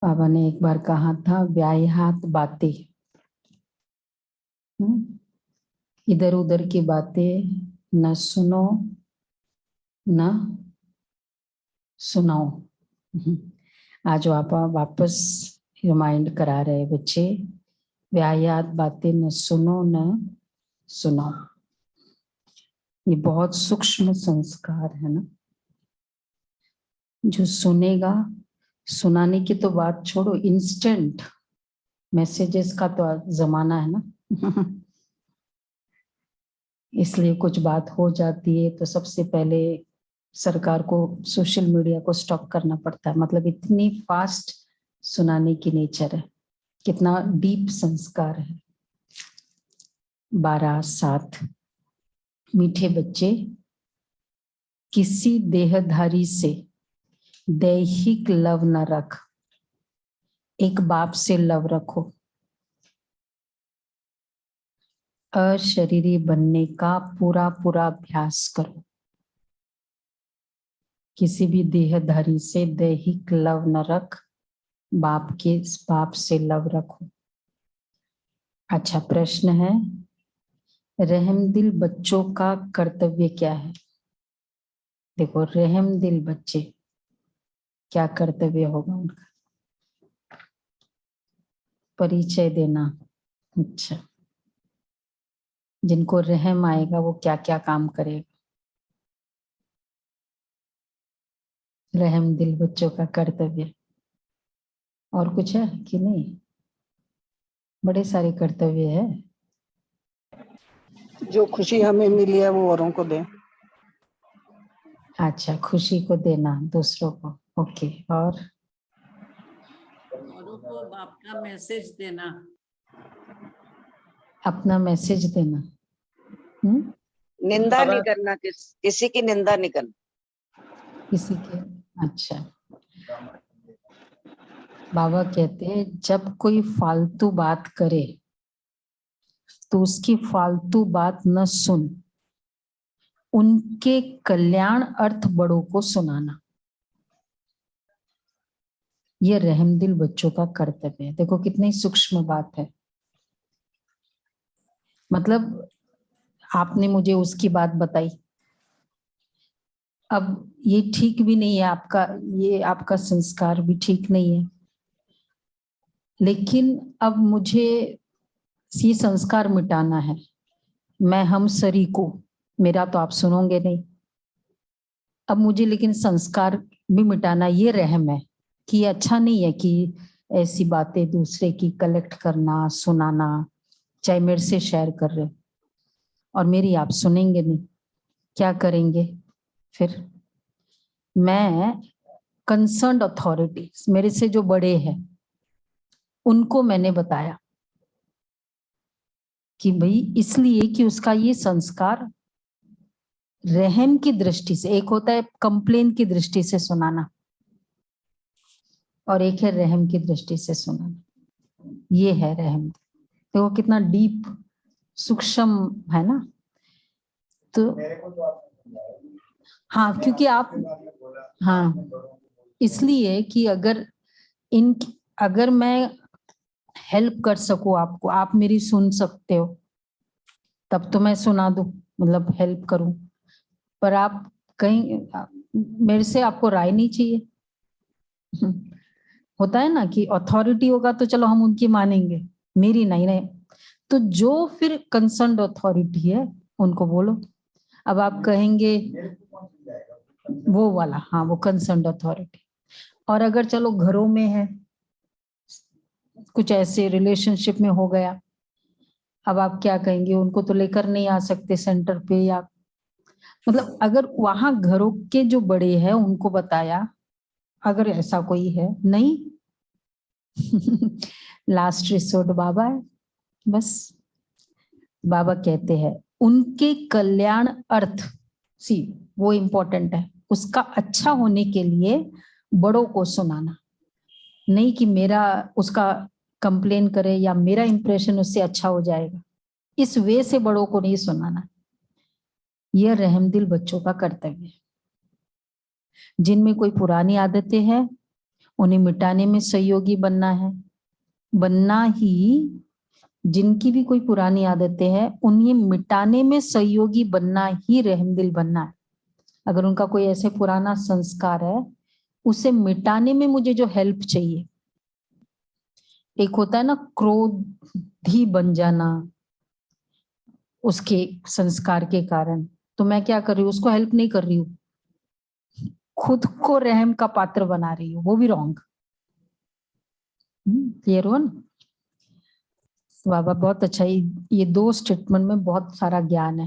बाबा ने एक बार कहा था, व्यायात बातें, इधर उधर की बातें न सुनो न सुनाओ। आज वापस रिमाइंड करा रहे बच्चे, व्यायात बातें न सुनो न सुनाओ। ये बहुत सूक्ष्म संस्कार है ना। जो सुनेगा, सुनाने की तो बात छोड़ो, इंस्टेंट मैसेजेस का तो जमाना है ना। इसलिए कुछ बात हो जाती है तो सबसे पहले सरकार को सोशल मीडिया को स्टॉप करना पड़ता है। मतलब इतनी फास्ट सुनाने की नेचर है। कितना डीप संस्कार है। 12:7 मीठे बच्चे, किसी देहधारी से दैहिक लव न रख, एक बाप से लव रखो। अशरीरी बनने का पूरा पूरा अभ्यास करो। किसी भी देहधारी से दैहिक लव न रख, बाप से लव रखो। अच्छा प्रश्न है, रहमदिल बच्चों का कर्तव्य क्या है? देखो, रहमदिल बच्चे, क्या कर्तव्य होगा उनका? परिचय देना। अच्छा, जिनको रहम आएगा वो क्या क्या काम करेगा? रहमदिल बच्चों का कर्तव्य और कुछ है कि नहीं? बड़े सारे कर्तव्य है। जो खुशी हमें मिली है वो औरों को दें। अच्छा, खुशी को देना दूसरों को। ओके, और औरों को बाप का मैसेज देना, अपना मैसेज देना। निंदा नहीं करना, किसी की निंदा नहीं करना किसी के। अच्छा, बाबा कहते हैं जब कोई फालतू बात करे तो उसकी फालतू बात न सुन, उनके कल्याण अर्थ बड़ों को सुनाना। यह रहमदिल बच्चों का कर्तव्य है। देखो कितनी सूक्ष्म बात है। मतलब आपने मुझे उसकी बात बताई, अब ये ठीक भी नहीं है आपका, ये आपका संस्कार भी ठीक नहीं है, लेकिन अब मुझे ये संस्कार मिटाना है। मैं हम सरी को, मेरा तो आप सुनोगे नहीं। अब मुझे लेकिन संस्कार भी मिटाना, ये रहम है कि अच्छा नहीं है कि ऐसी बातें दूसरे की कलेक्ट करना, सुनाना, चाहे मेरे से शेयर कर रहे और मेरी आप सुनेंगे नहीं। क्या करेंगे फिर? मैं कंसर्न्ड अथॉरिटी, मेरे से जो बड़े हैं, उनको मैंने बताया कि भाई इसलिए कि उसका ये संस्कार रहम की दृष्टि से, एक होता है कंप्लेन की दृष्टि से सुनाना और एक है रहम की दृष्टि से सुनाना। ये है रहम। देखो कितना डीप सूक्ष्म है ना। तो हाँ, क्योंकि आप, हाँ, इसलिए कि अगर मैं हेल्प कर सकूं आपको, आप मेरी सुन सकते हो, तब तो मैं सुना दूं, मतलब हेल्प करूं। पर आप कहीं मेरे से आपको राय नहीं चाहिए। होता है ना कि अथॉरिटी होगा तो चलो हम उनकी मानेंगे, मेरी नहीं। तो जो फिर कंसर्न्ड अथॉरिटी है उनको बोलो। अब आप कहेंगे वो वाला, हाँ, वो कंसर्न्ड अथॉरिटी। और अगर चलो घरों में है, कुछ ऐसे रिलेशनशिप में हो गया, अब आप क्या कहेंगे? उनको तो लेकर नहीं आ सकते सेंटर पे, या मतलब अगर वहां घरों के जो बड़े हैं उनको बताया, अगर ऐसा कोई है नहीं, लास्ट रिसोर्ट बाबा है बस। बाबा कहते हैं उनके कल्याण अर्थ, सी वो इम्पोर्टेंट है, उसका अच्छा होने के लिए बड़ों को सुनाना, नहीं कि मेरा उसका कंप्लेन करे या मेरा इंप्रेशन उससे अच्छा हो जाएगा, इस वे से बड़ों को नहीं सुनाना। यह रहमदिल बच्चों का कर्तव्य है। जिनमें कोई पुरानी आदतें हैं उन्हें मिटाने में सहयोगी बनना है, बनना ही, जिनकी भी कोई पुरानी आदतें हैं उन्हें मिटाने में सहयोगी बनना ही रहमदिल बनना है। अगर उनका कोई ऐसे पुराना संस्कार है उसे मिटाने में मुझे जो हेल्प चाहिए, एक होता है ना क्रोधी बन जाना उसके संस्कार के कारण, तो मैं क्या कर रही हूँ, उसको हेल्प नहीं कर रही हूँ, खुद को रहम का पात्र बना रही हूँ, वो भी रॉन्ग। क्लियर हुआ ना? बाबा बहुत अच्छा, ये 2 स्टेटमेंट में बहुत सारा ज्ञान है।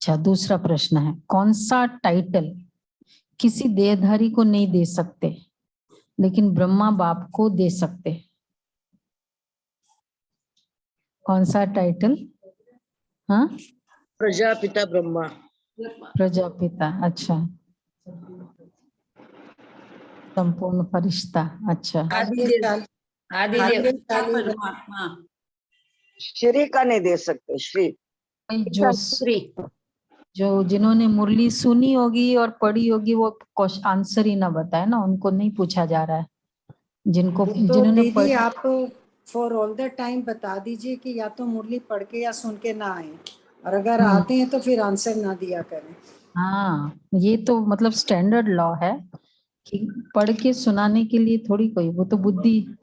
अच्छा, दूसरा प्रश्न है, कौन सा टाइटल किसी देहधारी को नहीं दे सकते लेकिन ब्रह्मा बाप को दे सकते? कौन सा टाइटल? हाँ, प्रजापिता ब्रह्मा। प्रजापिता, अच्छा, संपूर्ण फरिश्ता, अच्छा, आदिदेव परमात्मा। श्री का नहीं दे सकते, श्री। जो श्री जिन्होंने मुरली सुनी होगी और पढ़ी होगी वो आंसर ही ना बताए ना, उनको नहीं पूछा जा रहा है। जिनको तो जिन्होंने दीदी आप फॉर ऑल द टाइम बता दीजिए कि या तो मुरली पढ़ के या सुन के ना आए, और अगर आते हैं तो फिर आंसर ना दिया करें। हाँ, ये तो मतलब स्टैंडर्ड लॉ है कि पढ़ के सुनाने के लिए थोड़ी कोई, वो तो बुद्धि,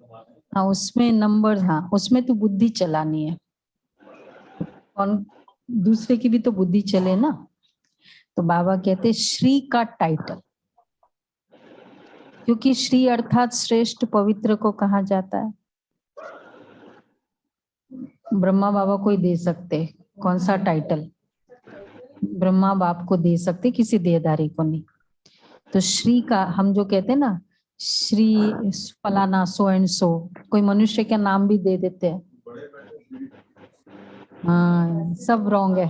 हाँ उसमें नंबर, हाँ उसमें तो बुद्धि चलानी है, और दूसरे की भी तो बुद्धि चले ना। तो बाबा कहते श्री का टाइटल, क्योंकि श्री अर्थात श्रेष्ठ पवित्र को कहा जाता है। ब्रह्मा बाबा को ही दे सकते, कौन सा टाइटल ब्रह्मा बाप को दे सकते, किसी देहधारी को नहीं। तो श्री का हम जो कहते हैं ना, श्री फलाना सो एंड सो, कोई मनुष्य का नाम भी दे देते हैं, हाँ सब रॉन्ग है।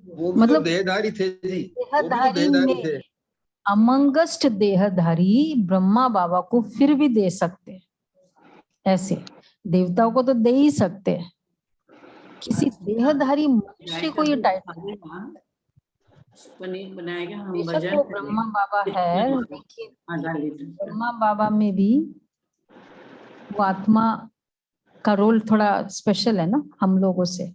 वो भी मतलब तो देहधारी थे जी, देहधारी में अमंगस्ट देहधारी ब्रह्मा बाबा को फिर भी दे सकते, ऐसे देवताओं को तो दे ही सकते हैं, किसी देहधारी मनुष्य को ये टाइटल, पनीर बनाएगा, हम बेशक भजन वो ब्रह्मा बाबा है, लेकिन आधा लीटर। ब्रह्मा बाबा में भी वो आत्मा का रोल थोड़ा स्पेशल है ना हम लोगों से,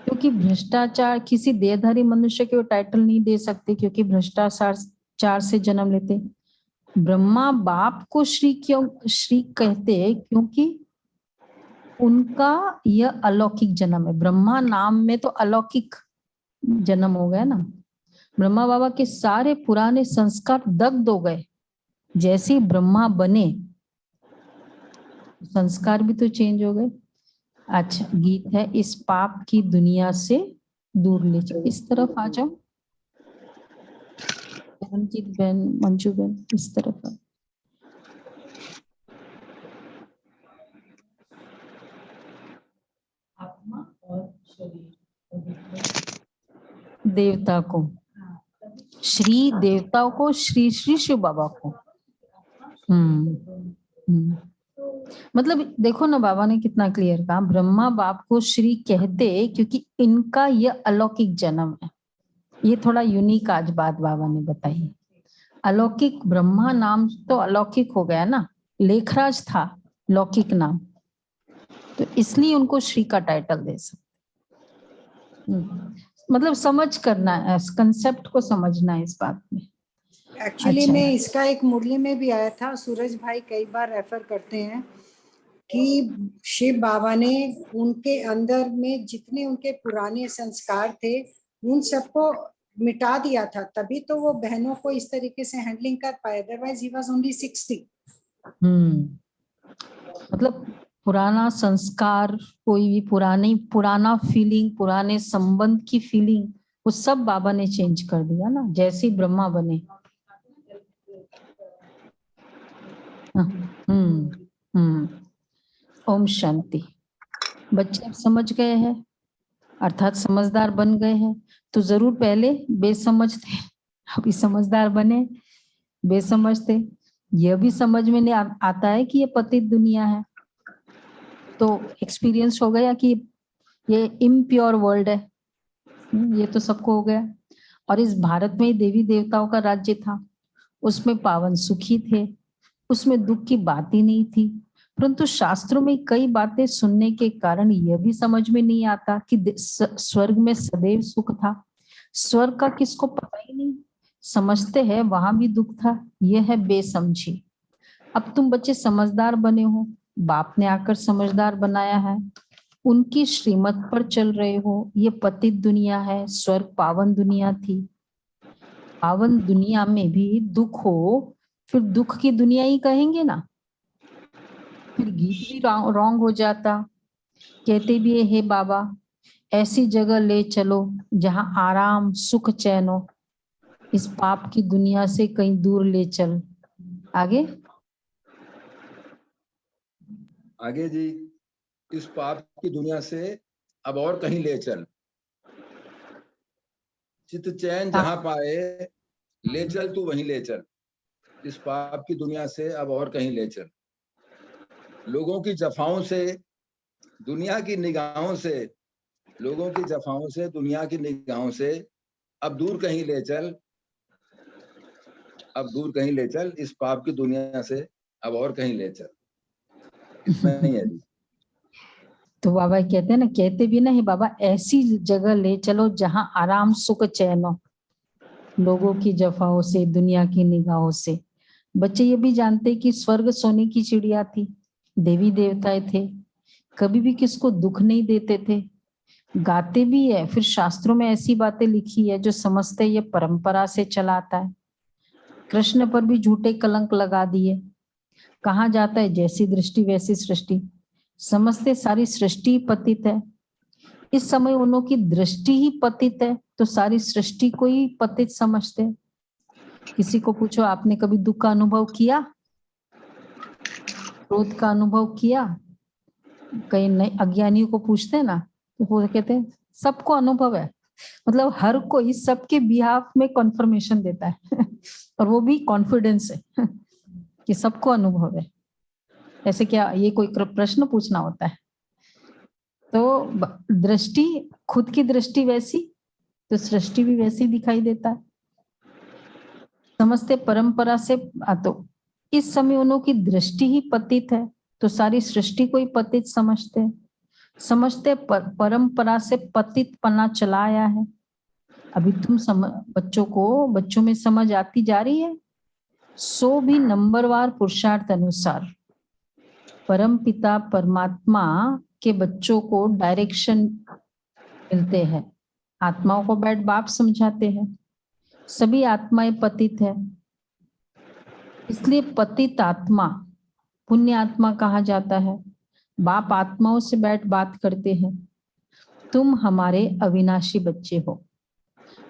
क्योंकि भ्रष्टाचार, किसी देहधारी मनुष्य को टाइटल नहीं दे सकते क्योंकि भ्रष्टाचार से जन्म लेते। ब्रह्मा बाप को श्री क्यों श्री कहते, क्योंकि उनका यह अलौकिक जन्म है। ब्रह्मा नाम में तो अलौकिक जन्म हो गया ना। ब्रह्मा बाबा के सारे पुराने संस्कार दग्ध हो गए, जैसे ब्रह्मा बने संस्कार भी तो चेंज हो गए। अच्छा, गीत है, इस पाप की दुनिया से दूर ले जाओ, इस तरफ आ जाओ रंजीत बहन, मंजू बहन, इस तरफ आ। आत्मा और शरीर, देवता को श्री, देवताओं को श्री, श्री शिव बाबा को। मतलब देखो ना, बाबा ने कितना क्लियर कहा, ब्रह्मा बाप को श्री कहते क्योंकि इनका यह अलौकिक जन्म है। ये थोड़ा यूनिक आज बात बाबा ने बताई। अलौकिक, ब्रह्मा नाम तो अलौकिक हो गया ना, लेखराज था लौकिक नाम, तो इसलिए उनको श्री का टाइटल दे सकते। मतलब समझ करना है, कंसेप्ट को समझना है इस बात में। एक्चुअली अच्छा। में इसका एक मुरली में भी आया था, सूरज भाई कई बार रेफर करते हैं कि शिव बाबा ने उनके अंदर में जितने उनके पुराने संस्कार थे उन सबको मिटा दिया था, तभी तो वो बहनों को इस तरीके से हैंडलिंग कर पाए, अदरवाइज ही वाज ओनली 60। मतलब पुराना संस्कार, कोई भी पुराना फीलिंग, पुराने संबंध की फीलिंग, वो सब बाबा ने चेंज कर दिया ना, जैसे ही ब्रह्मा बने। ओम शांति। बच्चे अब समझ गए हैं, अर्थात समझदार बन गए हैं। तो जरूर पहले बेसमझ थे, अभी समझदार बने। बेसमझ थे, यह भी समझ में नहीं आता है कि ये पतित दुनिया है, तो एक्सपीरियंस हो गया कि ये इम्प्योर वर्ल्ड है, ये तो सबको हो गया। और इस भारत में देवी देवताओं का राज्य था, उसमें पावन सुखी थे, उसमें दुख की बात ही नहीं थी। परंतु शास्त्रों में कई बातें सुनने के कारण यह भी समझ में नहीं आता कि स्वर्ग में सदैव सुख था। स्वर्ग का किसको पता ही नहीं, समझते हैं वहां भी दुख था। यह है बेसमझी। अब तुम बच्चे समझदार बने हो, बाप ने आकर समझदार बनाया है, उनकी श्रीमत पर चल रहे हो। ये पतित दुनिया है, स्वर्ग पावन दुनिया थी। पावन दुनिया में भी दुख हो, फिर दुख की दुनिया ही कहेंगे ना, फिर गीत भी रॉन्ग हो जाता। कहते भी है, हे बाबा ऐसी जगह ले चलो जहां आराम सुख चैन हो, इस पाप की दुनिया से कहीं दूर ले चल। आगे आगे जी, इस पाप की दुनिया से अब और कहीं ले चल, चित चैन जहां पाए ले चल तू वहीं ले चल। इस पाप की दुनिया से अब और कहीं ले चल। लोगों की जफाओं से, दुनिया की निगाहों से, लोगों की जफाओं से, दुनिया की निगाहों से अब दूर कहीं ले चल, अब दूर कहीं ले चल। इस पाप की दुनिया से अब और कहीं ले चल। इतना नहीं है जी। तो बाबा कहते हैं ना, कहते भी नहीं बाबा ऐसी जगह ले चलो जहां आराम सुख चैन हो, लोगों की जफाओं से, दुनिया की निगाहों से। बच्चे ये भी जानते कि स्वर्ग सोने की चिड़िया थी, देवी देवताएं थे, कभी भी किसको दुख नहीं देते थे। गाते भी है, फिर शास्त्रों में ऐसी बातें लिखी है जो समझते ये परंपरा से चलाता है। कृष्ण पर भी झूठे कलंक लगा दिए। कहा जाता है जैसी दृष्टि वैसी सृष्टि, समझते सारी सृष्टि पतित है। इस समय उन्हों की दृष्टि ही पतित है तो सारी सृष्टि को ही पतित समझते। किसी को पूछो आपने कभी दुख का अनुभव किया, क्रोध का अनुभव किया? कई नए अज्ञानियों को पूछते हैं ना तो वो कहते हैं सबको अनुभव है। मतलब हर कोई सबके बिहाफ में कॉन्फर्मेशन देता है और वो भी कॉन्फिडेंस है कि सबको अनुभव है। ऐसे क्या ये कोई प्रश्न पूछना होता है? तो दृष्टि, खुद की दृष्टि वैसी तो सृष्टि भी वैसी दिखाई देता है। समझते परंपरा से, तो इस समय उन्हों की दृष्टि ही पतित है तो सारी सृष्टि को ही पतित समझते। समझते परंपरा से पतित पना चला आया है। अभी तुम बच्चों में समझ आती जा रही है। सो भी नंबरवार पुरुषार्थ अनुसार परम पिता परमात्मा के बच्चों को डायरेक्शन मिलते हैं। आत्माओं को बैठ बाप समझाते हैं। सभी आत्माएं पतित है, इसलिए पतित आत्मा पुण्य आत्मा कहा जाता है। बाप आत्माओं से बैठ बात करते हैं, तुम हमारे अविनाशी बच्चे हो।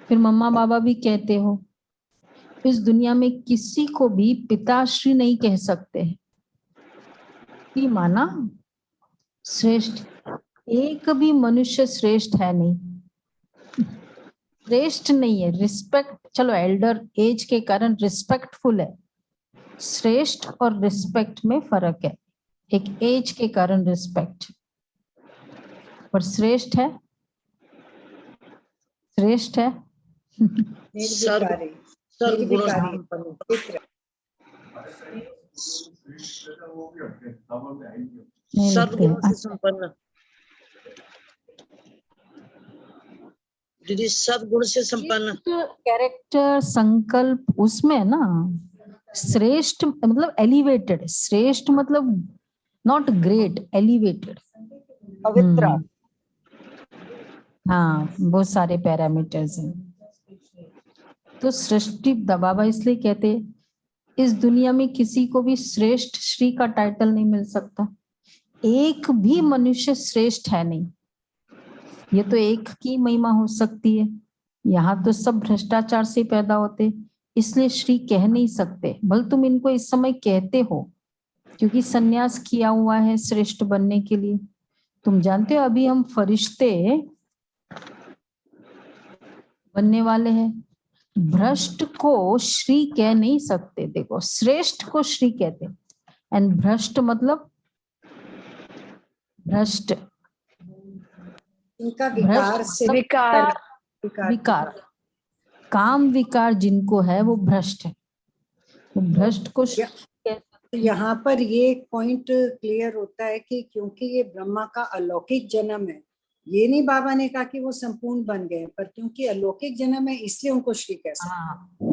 फिर मम्मा बाबा भी कहते हो, इस दुनिया में किसी को भी पिताश्री नहीं कह सकते हैं। माना श्रेष्ठ, एक भी मनुष्य श्रेष्ठ है नहीं, श्रेष्ठ नहीं है। रिस्पेक्ट, चलो एल्डर एज के कारण रिस्पेक्टफुल है, श्रेष्ठ और रिस्पेक्ट में फर्क है। एक एज के कारण रिस्पेक्ट, पर श्रेष्ठ है, श्रेष्ठ है निर्विकारी, सर्वगुण निर्विकारी, संपन्न, पितृ। नहीं लिखते सर्वगुण से हैं। संपन्न दीदी, सदगुण से संपन्न। कैरेक्टर संकल्प उसमें है ना। श्रेष्ठ मतलब एलिवेटेड, श्रेष्ठ मतलब नॉट ग्रेट, एलिवेटेड, पवित्र। हाँ बहुत सारे पैरामीटर्स हैं। तो सृष्टि बाबा इसलिए कहते इस दुनिया में किसी को भी श्रेष्ठ श्री का टाइटल नहीं मिल सकता। एक भी मनुष्य श्रेष्ठ है नहीं, ये तो एक की महिमा हो सकती है। यहाँ तो सब भ्रष्टाचार से पैदा होते, इसलिए श्री कह नहीं सकते। भले तुम इनको इस समय कहते हो क्योंकि सन्यास किया हुआ है श्रेष्ठ बनने के लिए। तुम जानते हो अभी हम फरिश्ते बनने वाले हैं। भ्रष्ट को श्री कह नहीं सकते, देखो श्रेष्ठ को श्री कहते, एंड भ्रष्ट मतलब भ्रष्ट, इनका विकार से विकार, काम विकार जिनको है वो भ्रष्ट है। तो भ्रष्ट को यहाँ पर ये पॉइंट क्लियर होता है कि क्योंकि ये ब्रह्मा का अलौकिक जन्म है, ये नहीं बाबा ने कहा कि वो संपूर्ण बन गए, पर क्योंकि अलौकिक जन्म है इसलिए उनको श्री कह सकते हैं।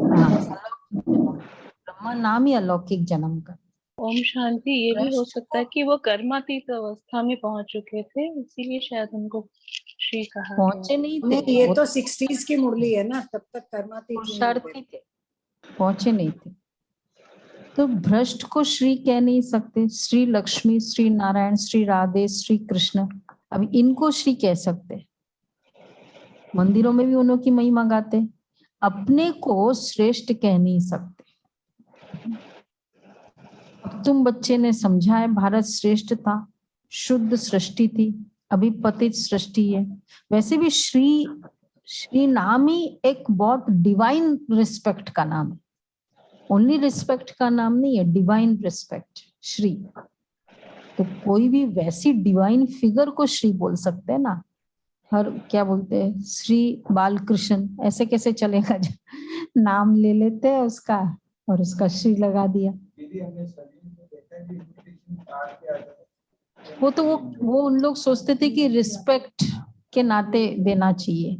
ब्रह्मा नाम ही अलौकिक जन्म का। ओम शांति। ये भी हो सकता है कि वो कर्मातीत अवस्था में पहुंच चुके थे, इसीलिए शायद उनको श्री कहा पहुंचे नहीं थे, नहीं, ये तो 60s की मुरली है ना, तब तक कर्मातीत पुरुषार्थी थे, पहुंचे नहीं थे। तो भ्रष्ट को श्री कह नहीं सकते। श्री लक्ष्मी, श्री नारायण, श्री राधे, श्री कृष्ण, अब इनको श्री कह सकते। मंदिरों में भी उन्हों की महिमा गाते, अपने को श्रेष्ठ कह नहीं सकते। अब तुम बच्चे ने समझा है भारत श्रेष्ठ था, शुद्ध सृष्टि थी, अभी पतित सृष्टि है। वैसे भी श्री नाम ही एक बहुत डिवाइन रिस्पेक्ट का नाम है, ओनली रिस्पेक्ट का नाम नहीं है, डिवाइन रिस्पेक्ट श्री। तो कोई भी वैसी डिवाइन फिगर को श्री बोल सकते हैं ना। हर क्या बोलते हैं, श्री बालकृष्ण, ऐसे कैसे चलेगा? नाम ले लेते हैं उसका और उसका श्री लगा दिया। वो उन लोग सोचते थे कि रिस्पेक्ट के नाते देना चाहिए,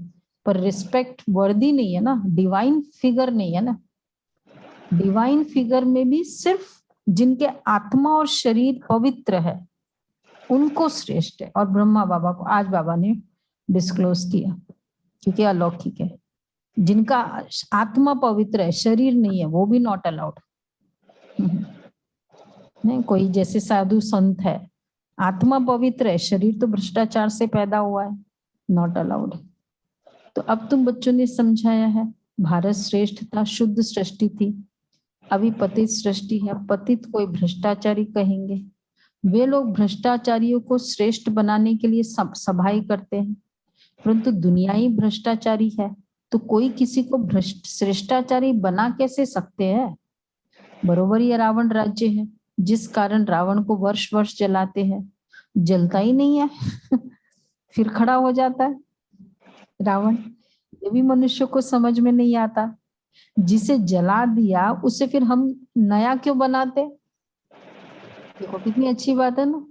पर रिस्पेक्ट वर्दी नहीं है ना, डिवाइन फिगर नहीं है ना। डिवाइन फिगर में भी सिर्फ जिनके आत्मा और शरीर पवित्र है उनको श्रेष्ठ है। और ब्रह्मा बाबा को आज बाबा ने डिस्क्लोज किया क्योंकि अलौकिक है। जिनका आत्मा पवित्र है, शरीर नहीं है, वो भी नॉट अलाउड। नहीं, कोई जैसे साधु संत है, आत्मा पवित्र है, शरीर तो भ्रष्टाचार से पैदा हुआ है, नॉट अलाउड। तो अब तुम बच्चों ने समझाया है, भारत श्रेष्ठ था, शुद्ध सृष्टि थी, अभी पतित सृष्टि है। पतित कोई भ्रष्टाचारी कहेंगे। वे लोग भ्रष्टाचारियों को श्रेष्ठ बनाने के लिए सभाएं करते हैं, परंतु दुनिया ही भ्रष्टाचारी है, तो कोई किसी को श्रेष्ठाचारी बना कैसे सकते हैं? बरोबर ये रावण राज्य है, जिस कारण रावण को वर्ष वर्ष जलाते हैं, जलता ही नहीं है फिर खड़ा हो जाता है रावण। ये भी मनुष्य को समझ में नहीं आता, जिसे जला दिया उसे फिर हम नया क्यों बनाते? देखो कितनी अच्छी बात है ना,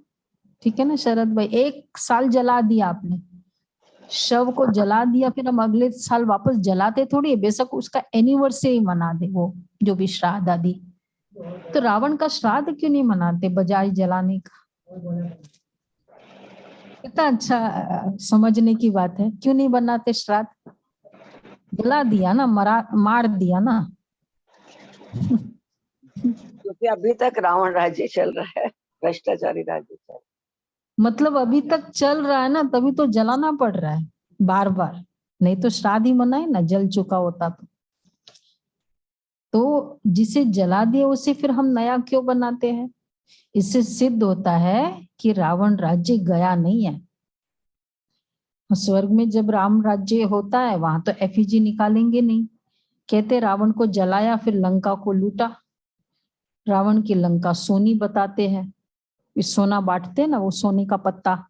ठीक है ना शरद भाई? 1 साल जला दिया आपने, शव को जला दिया, फिर हम अगले साल वापस जलाते थोड़ी है, बेशक उसका एनिवर्सरी मना दे, वो जो भी श्राद्ध आदि। तो रावण का श्राद्ध क्यों नहीं मनाते बजाय जलाने का? कितना अच्छा समझने की बात है, क्यों नहीं बनाते श्राद्ध? जला दिया ना, मार दिया ना क्योंकि अभी तक रावण राज्य चल रहा है, भ्रष्टाचारी राज्य चल रहा है। मतलब अभी तक चल रहा है ना, तभी तो जलाना पड़ रहा है बार बार, नहीं तो श्राद्ध ही मनाए ना, जल चुका होता तो जिसे जला दिया उसे फिर हम नया क्यों बनाते हैं? इससे सिद्ध होता है कि रावण राज्य गया नहीं है। स्वर्ग में जब राम राज्य होता है वहां तो एफिजी निकालेंगे नहीं, कहते रावण को जलाया फिर लंका को लूटा। रावण की लंका सोनी बताते हैं, इस सोना बांटते हैं ना, वो सोने का पत्ता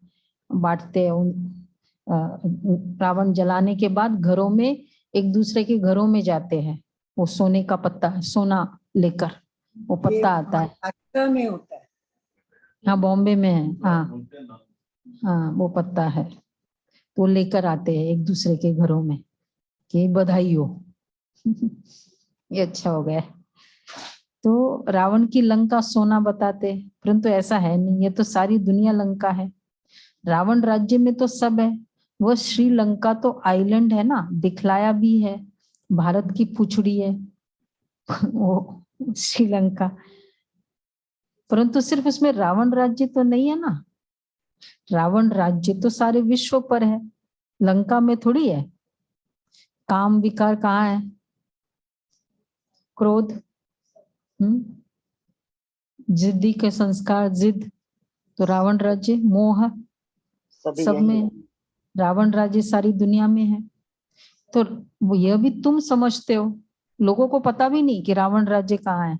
बांटते हैं। रावण जलाने के बाद घरों में एक दूसरे के घरों में जाते हैं, वो सोने का पत्ता, सोना लेकर वो पत्ता आता है। महाराष्ट्र में होता है, हाँ बॉम्बे में है, हाँ हाँ वो पत्ता है, तो लेकर आते हैं एक दूसरे के घरों में कि बधाई हो ये अच्छा हो गया। तो रावण की लंका सोना बताते, परंतु ऐसा है नहीं, ये तो सारी दुनिया लंका है। रावण राज्य में तो सब है, वह श्रीलंका तो आइलैंड है ना, दिखलाया भी है, भारत की पुछड़ी है वो श्रीलंका, परंतु सिर्फ उसमें रावण राज्य तो नहीं है ना। रावण राज्य तो सारे विश्व पर है, लंका में थोड़ी है। काम विकार कहाँ है? क्रोध, जिद्दी के संस्कार, जिद, तो रावण राज्य, मोह सब में, रावण राज्य सारी दुनिया में है। तो वो यह भी तुम समझते हो, लोगों को पता भी नहीं कि रावण राज्य कहाँ है।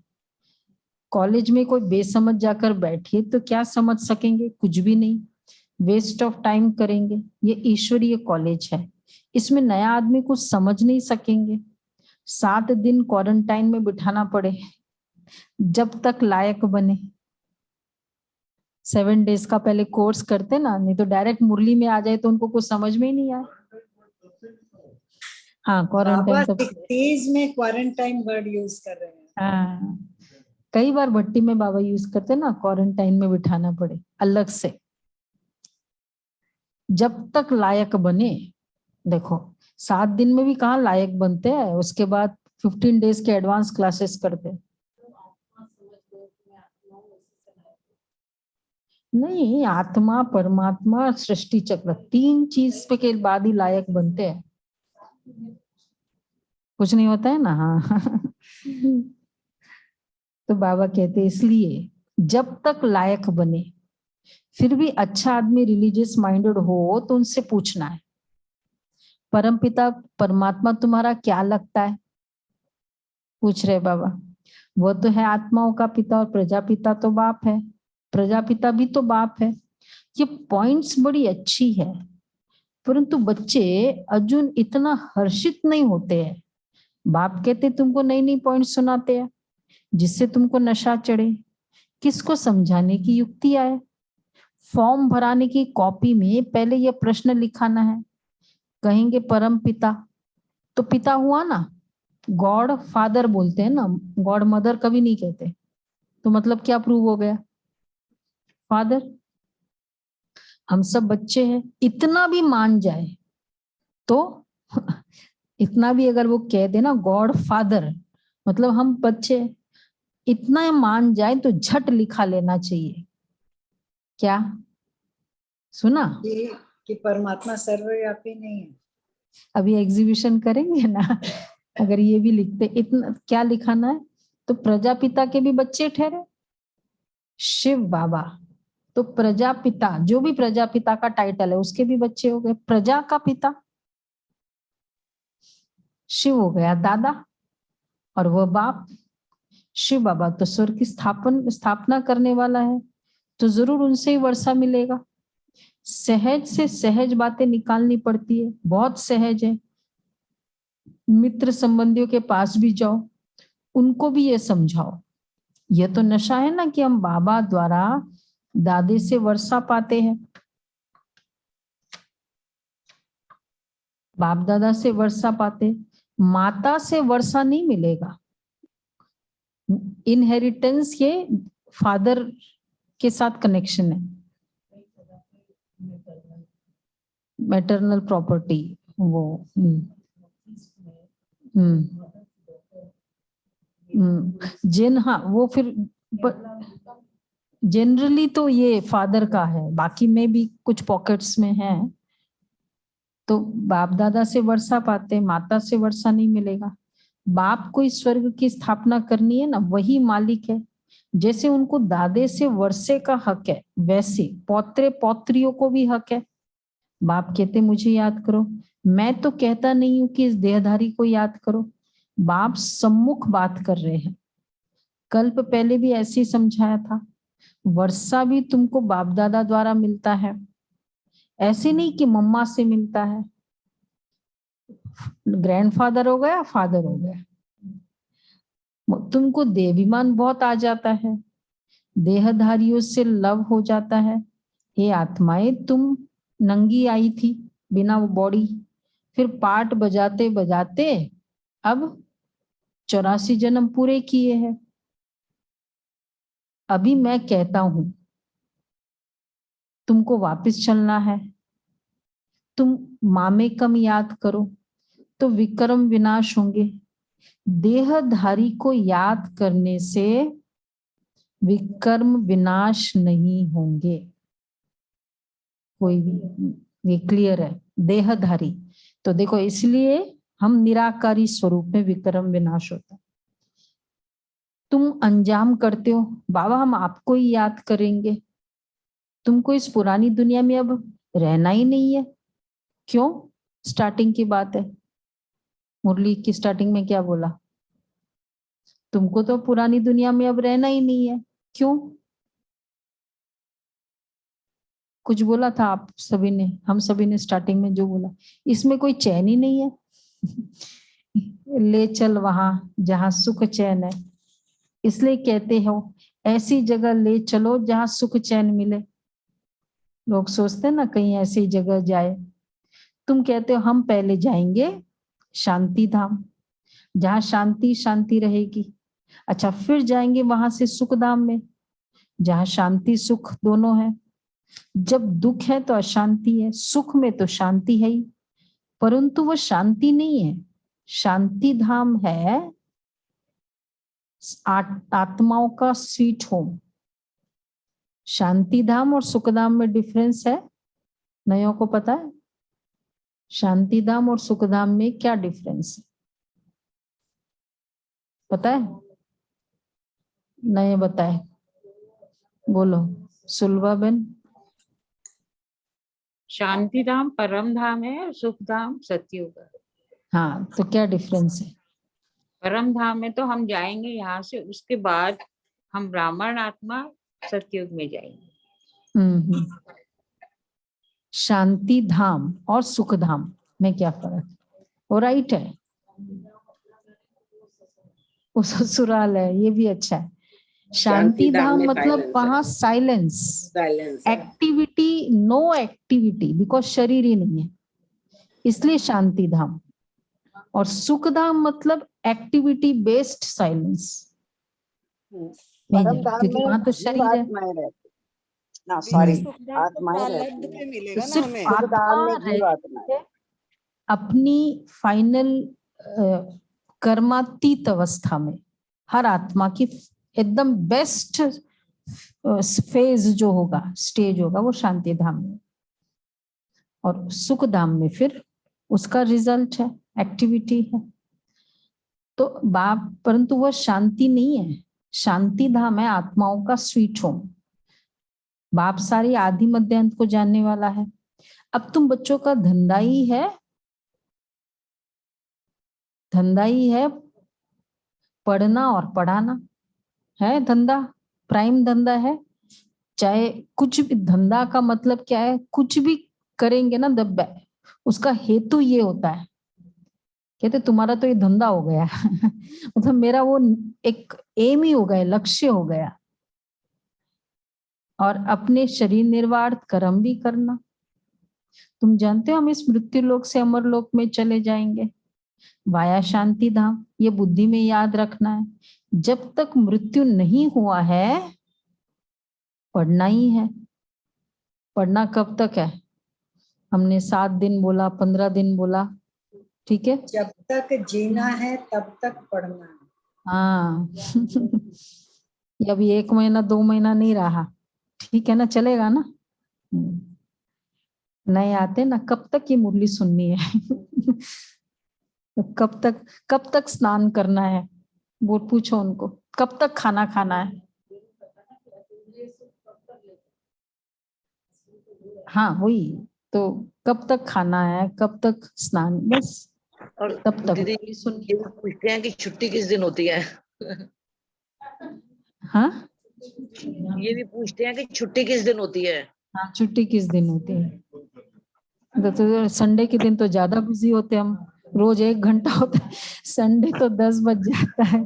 कॉलेज में कोई बेसमझ जाकर बैठिए तो क्या समझ सकेंगे? कुछ भी नहीं, वेस्ट ऑफ टाइम करेंगे। ये ईश्वरीय कॉलेज है, इसमें नया आदमी कुछ समझ नहीं सकेंगे। 7 दिन क्वारंटाइन में बिठाना पड़े जब तक लायक बने। 7 डेज का पहले कोर्स करते ना, नहीं तो डायरेक्ट मुरली में आ जाए तो उनको कुछ समझ में ही नहीं आए। हाँ, बाबा क्वारंटाइन तो 60s में क्वारंटाइन वर्ड यूज कर रहे हैं। हाँ, कई बार भट्टी में बाबा यूज करते ना, क्वारंटाइन में बिठाना पड़े अलग से जब तक लायक बने। देखो 7 दिन में भी कहाँ लायक बनते हैं, उसके बाद 15 डेज के एडवांस क्लासेस करते। नहीं, आत्मा परमात्मा सृष्टि चक्र 3 चीज पे के बाद ही लायक बनते हैं। कुछ नहीं होता है ना। हाँ तो बाबा कहते इसलिए जब तक लायक बने, फिर भी अच्छा आदमी रिलीजियस माइंडेड हो तो उनसे पूछना है, परमपिता परमात्मा तुम्हारा क्या लगता है? पूछ रहे बाबा। वो तो है आत्माओं का पिता और प्रजापिता तो बाप है, प्रजापिता भी तो बाप है। ये पॉइंट्स बड़ी अच्छी है, परंतु बच्चे अर्जुन इतना हर्षित नहीं होते हैं। बाप कहते तुमको नई नई पॉइंट सुनाते हैं जिससे तुमको नशा चढ़े, किसको समझाने की युक्ति आए। फॉर्म भराने की कॉपी में पहले ये प्रश्न लिखाना है। कहेंगे परम पिता, तो पिता हुआ ना, गॉड फादर बोलते हैं ना, गॉड मदर कभी नहीं कहते, तो मतलब क्या प्रूव हो गया? फादर। हम सब बच्चे हैं, इतना भी मान जाए तो इतना भी अगर वो कह दे ना गॉड फादर, मतलब हम बच्चे, इतना मान जाए तो झट लिखा लेना चाहिए। क्या सुना? कि परमात्मा सर्वव्यापी नहीं है। अभी एग्जीबिशन करेंगे ना, अगर ये भी लिखते, इतना क्या लिखाना है? तो प्रजापिता के भी बच्चे ठहरे, शिव बाबा तो प्रजापिता, जो भी प्रजापिता का टाइटल है उसके भी बच्चे हो गए। प्रजा का पिता शिव हो गया दादा, और वह बाप। शिव बाबा तो स्वर्ग की स्थापना करने वाला है, तो जरूर उनसे ही वर्षा मिलेगा। सहज से सहज बातें निकालनी पड़ती है, बहुत सहज है। मित्र संबंधियों के पास भी जाओ, उनको भी ये समझाओ। यह तो नशा है ना कि हम बाबा द्वारा दादे से वर्षा पाते हैं, बाप दादा से वर्षा पाते, माता से वर्षा नहीं मिलेगा। इनहेरिटेंस ये फादर के साथ कनेक्शन है, मैटरनल प्रॉपर्टी वो। जिन, हाँ वो फिर जनरली तो ये फादर का है, बाकी में भी कुछ पॉकेट्स में है। तो बाप दादा से वर्षा पाते, माता से वर्षा नहीं मिलेगा। बाप को इस स्वर्ग की स्थापना करनी है ना, वही मालिक है। जैसे उनको दादे से वर्षे का हक है, वैसे पौत्रे पौत्रियों को भी हक है। बाप कहते मुझे याद करो, मैं तो कहता नहीं हूं कि इस देहधारी को याद करो। बाप सम्मुख बात कर रहे हैं। कल्प पहले भी ऐसे ही समझाया था, वर्षा भी तुमको बाप दादा द्वारा मिलता है, ऐसे नहीं कि मम्मा से मिलता है। ग्रैंडफादर हो गया, फादर हो गया। तुमको देहाभिमान बहुत आ जाता है, देहधारियों से लव हो जाता है। हे आत्माएं, तुम नंगी आई थी बिना वो बॉडी, फिर पार्ट बजाते बजाते अब 84 जन्म पूरे किए हैं। अभी मैं कहता हूं तुमको वापस चलना है, तुम मामे कम याद करो तो विक्रम विनाश होंगे। देहधारी को याद करने से विक्रम विनाश नहीं होंगे कोई भी, ये क्लियर है। देहधारी तो देखो, इसलिए हम निराकारी स्वरूप में विक्रम विनाश होता है। तुम अंजाम करते हो, बाबा हम आपको ही याद करेंगे, तुमको इस पुरानी दुनिया में अब रहना ही नहीं है। क्यों? स्टार्टिंग की बात है, मुरली की स्टार्टिंग में क्या बोला? तुमको तो पुरानी दुनिया में अब रहना ही नहीं है। क्यों? कुछ बोला था आप सभी ने, हम सभी ने स्टार्टिंग में जो बोला, इसमें कोई चैन ही नहीं है। ले चल वहां जहां सुख चैन है। इसलिए कहते हो ऐसी जगह ले चलो जहां सुख चैन मिले। लोग सोचते हैं ना कहीं ऐसी जगह जाए, तुम कहते हो हम पहले जाएंगे शांति धाम, जहां शांति शांति रहेगी। अच्छा, फिर जाएंगे वहां से सुख धाम में, जहां शांति सुख दोनों है। जब दुख है तो अशांति है, सुख में तो शांति है ही, परंतु वो शांति नहीं है। शांति धाम है आत्माओं का स्वीट होम। शांति धाम और सुख धाम में डिफरेंस है, नयों को पता है? शांति धाम और सुख धाम में क्या डिफरेंस है, पता है? नए बताए, बोलो सुलभा बेन। शांति धाम परम धाम है और सुख धाम सतयुग है। हाँ, तो क्या डिफरेंस है? परम धाम में तो हम जाएंगे यहाँ से, उसके बाद हम ब्राह्मण आत्मा सतयुग में जाएंगे। शांति धाम और सुख धाम में क्या फर्क है? वो राइट है, वो ससुराल है, ये भी अच्छा है। शांति धाम मतलब वहां silence, activity, no activity, because शरीर ही नहीं है, इसलिए शांति धाम। और सुख धाम मतलब एक्टिविटी बेस्ड साइलेंस, क्योंकि वहां तो शरीर है। आत्माएं रहती ना, सॉरी, आत्माएं रहती पे हैं। मिलेगा तो ना सिर्फ हमें। सुखधाम में आत्मा जीव है, आत्माएं। अपनी फाइनल कर्मातीत अवस्था में हर आत्मा की एकदम बेस्ट फेज जो होगा, स्टेज होगा, वो शांति धाम में। और सुख धाम में फिर उसका रिजल्ट है, एक्टिविटी है। तो बाप, परंतु वह शांति नहीं है। शांति धाम है आत्माओं का स्वीट होम। बाप सारी आदि मध्य अंत को जानने वाला है। अब तुम बच्चों का धंधा ही है, धंधा ही है पढ़ना और पढ़ाना, है धंधा, प्राइम धंधा है। चाहे कुछ भी, धंधा का मतलब क्या है, कुछ भी करेंगे ना दब, उसका हेतु ये होता है, कहते तुम्हारा तो ये धंधा हो गया मतलब मेरा वो एक एम ही हो गया, लक्ष्य हो गया। और अपने शरीर निर्वाह कर्म भी करना। तुम जानते हो हम इस मृत्यु लोक से अमर लोक में चले जाएंगे वाया शांति धाम, ये बुद्धि में याद रखना है। जब तक मृत्यु नहीं हुआ है पढ़ना ही है। पढ़ना कब तक है? हमने 7 दिन बोला, 15 दिन बोला, ठीक है? जब तक जीना है तब तक पढ़ना है। हाँ अभी 1 महीना 2 महीना नहीं रहा, ठीक है ना, चलेगा ना। नए आते ना, कब तक ये मुरली सुननी है तो कब तक स्नान करना है, वो पूछो उनको, कब तक खाना खाना है। हाँ वही तो, कब तक खाना है, कब तक स्नान, बस और तब तक दीदी मुरली सुन। ये भी पूछते हैं कि छुट्टी किस दिन होती है हाँ ये भी पूछते हैं कि छुट्टी किस दिन होती है। हाँ, छुट्टी किस दिन होती है? तो संडे के दिन तो ज्यादा बिजी होते हैं हम, रोज 1 घंटा होता है, संडे तो 10 बज जाता है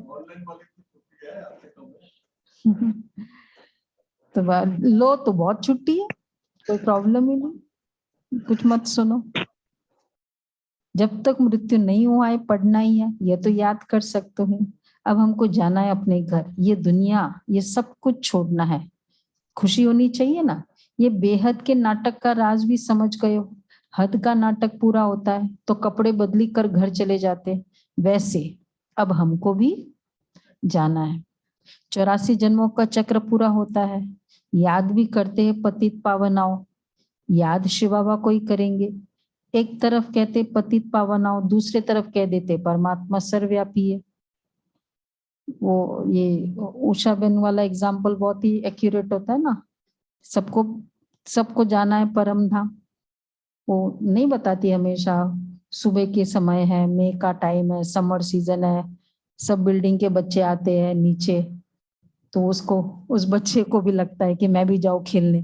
तो लो तो बहुत छुट्टी है, कोई प्रॉब्लम ही नहीं, कुछ मत सुनो। जब तक मृत्यु नहीं हुआ है पढ़ना ही है, ये तो याद कर सकते हो। अब हमको जाना है अपने घर, ये दुनिया, ये सब कुछ छोड़ना है। खुशी होनी चाहिए ना। ये बेहद के नाटक का राज भी समझ गए हो। हद का नाटक पूरा होता है तो कपड़े बदली कर घर चले जाते, वैसे अब हमको भी जाना है। 84 जन्मों का चक्र पूरा होता है। याद भी करते हैं पतित पावनाओं, याद शिव बाबा को ही करेंगे। एक तरफ कहते पतित पावनाओं, दूसरे तरफ कह देते परमात्मा सर्वव्यापी है। वो ये उषा बेन वाला एग्जाम्पल बहुत ही एक्यूरेट होता है ना, सबको जाना है परम धाम। वो नहीं बताती हमेशा सुबह के समय है, मई का टाइम है, समर सीजन है, सब बिल्डिंग के बच्चे आते हैं नीचे, तो उस बच्चे को भी लगता है कि मैं भी जाऊं खेलने,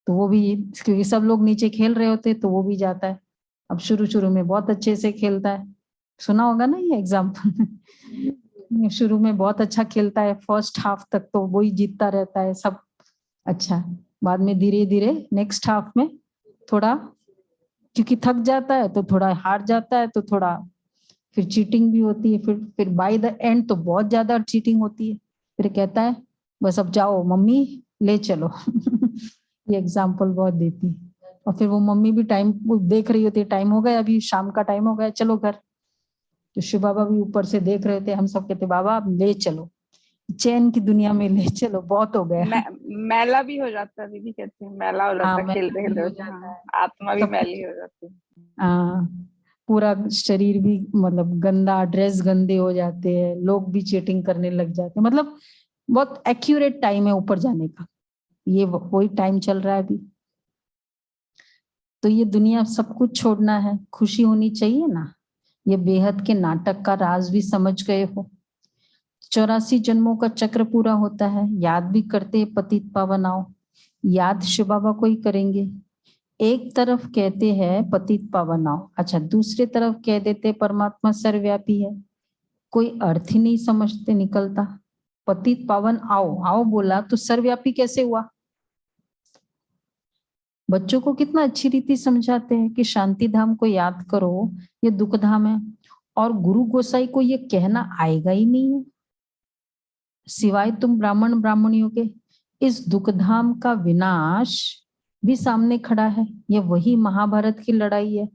तो वो भी, क्योंकि सब लोग नीचे खेल रहे होते तो वो भी जाता है। अब शुरू में बहुत अच्छे से खेलता है, सुना होगा ना ये एग्जाम्पल। शुरू में बहुत अच्छा खेलता है, फर्स्ट हाफ तक तो वही जीतता रहता है सब अच्छा, बाद में धीरे धीरे नेक्स्ट हाफ में थोड़ा क्योंकि थक जाता है तो थोड़ा हार जाता है, तो थोड़ा फिर चीटिंग भी होती है, फिर बाय द एंड तो बहुत ज्यादा चीटिंग होती है, फिर कहता है बस अब जाओ मम्मी ले चलो। ये एग्जाम्पल बहुत देती है। और फिर वो मम्मी भी टाइम देख रही होती है, टाइम हो गया अभी शाम का टाइम हो गया चलो घर। तो शिव बाबा भी ऊपर से देख रहे थे, हम सब कहते बाबा अब ले चलो, चैन की दुनिया में ले चलो, बहुत हो गया। मैला भी हो जाता है दीदी, कहते हैं मैला हो जाता है, खेलते मैला भी हो खेलते जाता है, आत्मा भी सब मैली हो जाती है। हाँ, पूरा शरीर भी मतलब गंदा, ड्रेस गंदे हो जाते हैं, लोग भी चीटिंग करने लग जाते हैं, मतलब बहुत एक्यूरेट टाइम है ऊपर जाने का, ये वही टाइम चल रहा है अभी। तो ये दुनिया सब कुछ छोड़ना है, खुशी होनी चाहिए ना, ये बेहद के नाटक का राज भी समझ गए हो। 84 जन्मों का चक्र पूरा होता है, याद भी करते हैं पतित पावन आओ, याद शिव बाबा को ही करेंगे। एक तरफ कहते हैं पतित पावन आओ, अच्छा दूसरे तरफ कह देते परमात्मा सर्वव्यापी है, कोई अर्थ ही नहीं समझते निकलता। पतित पावन आओ, आओ बोला तो सर्वव्यापी कैसे हुआ? बच्चों को कितना अच्छी रीति समझाते हैं कि शांति धाम को याद करो, ये दुख धाम है, और गुरु गोसाई को ये कहना आएगा ही नहीं है, सिवाय तुम ब्राह्मण ब्राह्मणियों के। इस दुख धाम का विनाश भी सामने खड़ा है, ये वही महाभारत की लड़ाई है,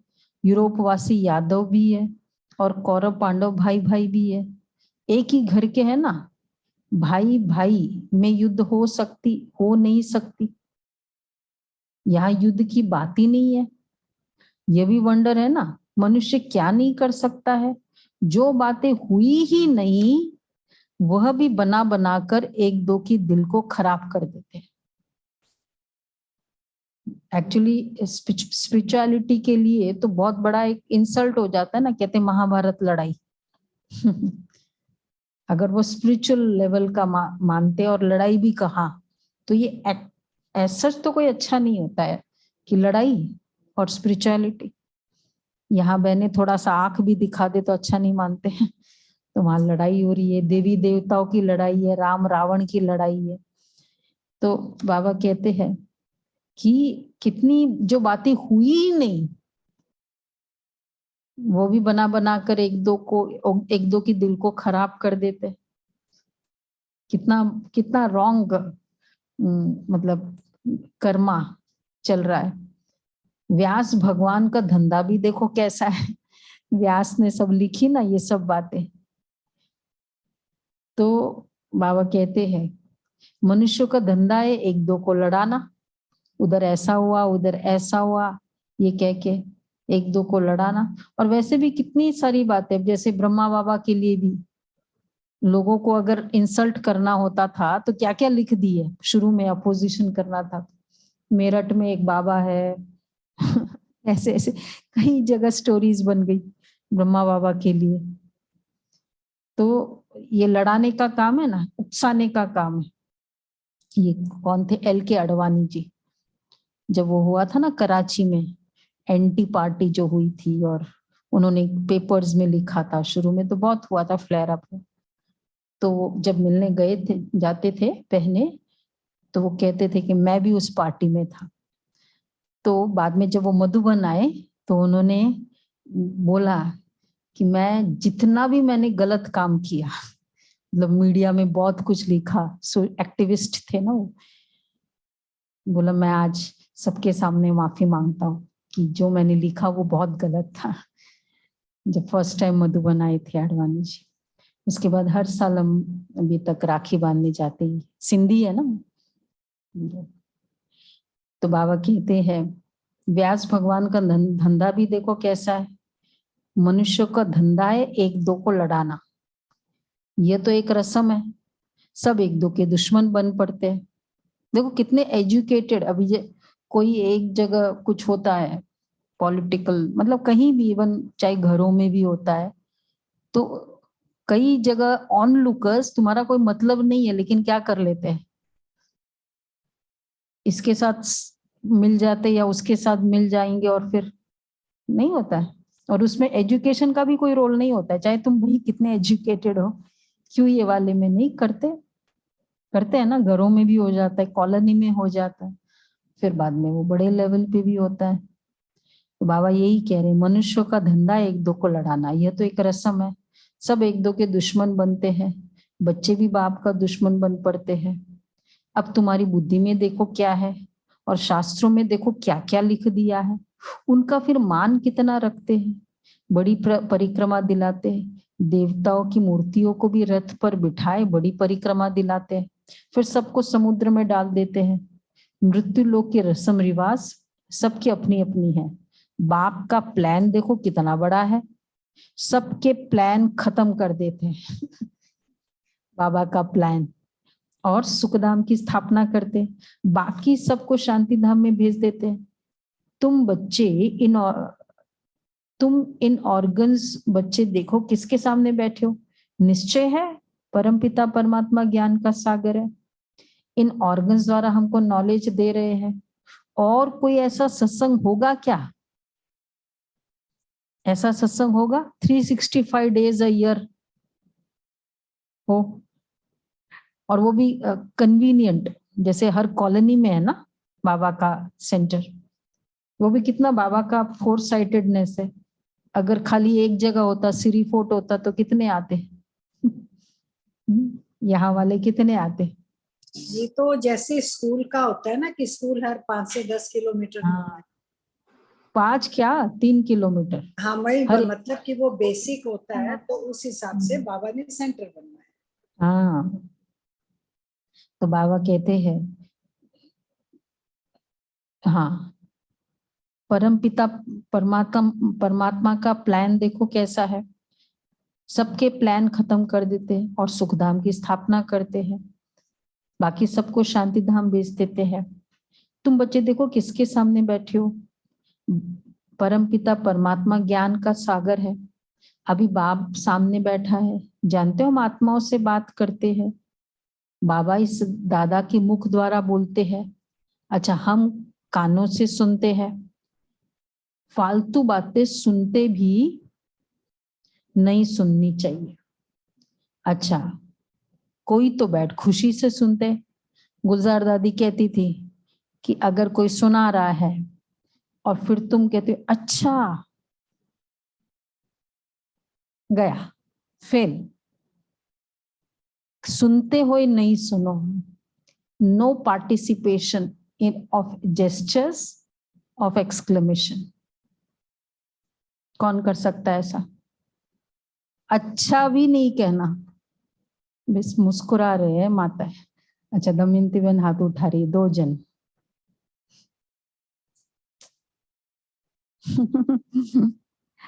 यूरोपवासी यादव भी है और कौरव पांडव भाई भाई भी है, एक ही घर के है ना, भाई भाई में युद्ध हो नहीं सकती, यहाँ युद्ध की बात ही नहीं है। ये भी वंडर है ना, मनुष्य क्या नहीं कर सकता है, जो बातें हुई ही नहीं वह भी बना बनाकर एक दो की दिल को खराब कर देते हैं। एक्चुअली स्पिरिचुअलिटी के लिए तो बहुत बड़ा एक इंसल्ट हो जाता है ना, कहते हैं महाभारत लड़ाई। अगर वो स्पिरिचुअल लेवल का मानते और लड़ाई भी कहा तो ये ऐसा तो कोई अच्छा नहीं होता है कि लड़ाई और स्पिरिचुअलिटी। यहाँ बहने थोड़ा सा आंख भी दिखा दे तो अच्छा नहीं मानते हैं, तो वहां लड़ाई हो रही है, देवी देवताओं की लड़ाई है, राम रावण की लड़ाई है। तो बाबा कहते हैं कि कितनी जो बातें हुई ही नहीं वो भी बना बना कर एक दो की दिल को खराब कर देते। कितना कितना रॉन्ग मतलब कर्मा चल रहा है। व्यास भगवान का धंधा भी देखो कैसा है, व्यास ने सब लिखी ना ये सब बातें। तो बाबा कहते हैं मनुष्य का धंधा है एक दो को लड़ाना, उधर ऐसा हुआ उधर ऐसा हुआ ये कह के एक दो को लड़ाना। और वैसे भी कितनी सारी बातें, जैसे ब्रह्मा बाबा के लिए भी लोगों को अगर इंसल्ट करना होता था तो क्या क्या लिख दिए, शुरू में अपोजिशन करना था। मेरठ में एक बाबा है ऐसे ऐसे कई जगह स्टोरीज बन गई ब्रह्मा बाबा के लिए। तो ये लड़ाने का काम है ना, उकसाने का काम है। ये कौन थे, LK अडवाणी जी, जब वो हुआ था ना कराची में एंटी पार्टी जो हुई थी और उन्होंने पेपर्स में लिखा था, शुरू में तो बहुत हुआ था फ्लेयर अप। तो जब मिलने गए थे जाते थे पहने तो वो कहते थे कि मैं भी उस पार्टी में था। तो बाद में जब वो मधुबन आए तो उन्होंने बोला कि मैं जितना भी मैंने गलत काम किया, मतलब मीडिया में बहुत कुछ लिखा, सो एक्टिविस्ट थे ना वो, बोला मैं आज सबके सामने माफी मांगता हूँ कि जो मैंने लिखा वो बहुत गलत था। जब फर्स्ट टाइम मधुबन आए थे अडवाणी जी, उसके बाद हर साल हम अभी तक राखी बांधने जाते ही, सिंधी है ना। तो बाबा कहते हैं व्यास भगवान का धंधा भी देखो कैसा है, मनुष्य का धंधा है एक दो को लड़ाना। ये तो एक रस्म है, सब एक दो के दुश्मन बन पड़ते हैं। देखो कितने एजुकेटेड, अभी कोई एक जगह कुछ होता है पॉलिटिकल, मतलब कहीं भी, इवन चाहे घरों में भी होता है, तो कई जगह ऑन लुकर्स तुम्हारा कोई मतलब नहीं है लेकिन क्या कर लेते हैं, इसके साथ मिल जाते या उसके साथ मिल जाएंगे और फिर नहीं होता है, और उसमें एजुकेशन का भी कोई रोल नहीं होता है, चाहे तुम भाई कितने एजुकेटेड हो। क्यों ये वाले में नहीं करते? करते हैं ना, घरों में भी हो जाता है, कॉलोनी में हो जाता है, फिर बाद में वो बड़े लेवल पे भी होता है। तो बाबा यही कह रहे, मनुष्यों का धंधा एक दो को लड़ाना, यह तो एक रस्म है। सब एक दो के दुश्मन बनते हैं, बच्चे भी बाप का दुश्मन बन पड़ते हैं। अब तुम्हारी बुद्धि में देखो क्या है, और शास्त्रों में देखो क्या क्या लिख दिया है। उनका फिर मान कितना रखते हैं, बड़ी परिक्रमा दिलाते हैं, देवताओं की मूर्तियों को भी रथ पर बिठाए बड़ी परिक्रमा दिलाते हैं, फिर सबको समुद्र में डाल देते हैं। मृत्यु लोक के रस्म रिवाज सबकी अपनी अपनी है। बाप का प्लान देखो कितना बड़ा है, सबके प्लान खत्म कर देते हैं बाबा का प्लान, और सुखधाम की स्थापना करते, बाकी सबको शांति धाम में भेज देते हैं। तुम बच्चे इन ऑर्गन्स बच्चे देखो किसके सामने बैठे हो, निश्चय है परमपिता परमात्मा ज्ञान का सागर है, इन ऑर्गन्स द्वारा हमको नॉलेज दे रहे हैं। और कोई ऐसा सत्संग होगा क्या? ऐसा सत्संग होगा 365 डेज अ ईयर हो, और वो भी कन्वीनियंट, जैसे हर कॉलोनी में है ना बाबा का सेंटर, वो भी कितना बाबा का 4 साइटेडनेस है। अगर खाली एक जगह होता, सिरी फोर्ट होता, तो कितने आते यहाँ वाले कितने आते? ये तो जैसे स्कूल का होता है ना कि स्कूल हर 5 से 10 किलोमीटर में होता है। 5 क्या 3 किलोमीटर। हाँ वही हर मतलब कि वो बेसिक होता है, तो उस हिसाब से बाबा ने सेंटर बनवाया। हाँ, तो बाबा कहते हैं, हाँ परमपिता परमात्मा का प्लान देखो कैसा है, सबके प्लान खत्म कर देते हैं और सुखधाम की स्थापना करते हैं, बाकी सबको शांति धाम भेज देते हैं। तुम बच्चे देखो किसके सामने बैठे हो, परमपिता परमात्मा ज्ञान का सागर है। अभी बाप सामने बैठा है, जानते हो हम आत्माओं से बात करते हैं, बाबा इस दादा के मुख द्वारा बोलते हैं। अच्छा, हम कानों से सुनते हैं, फालतू बातें सुनते भी नहीं सुननी चाहिए। अच्छा, कोई तो बैठ खुशी से सुनते। गुलजार दादी कहती थी कि अगर कोई सुना रहा है और फिर तुम कहते हो अच्छा, गया फेल। सुनते हुए नहीं सुनो, no participation in of gestures of exclamation. कौन कर सकता है ऐसा? अच्छा भी नहीं कहना, बस मुस्कुरा रहे हैं माता है। अच्छा, दमयंती बहन हाथ उठा रही, 2 जन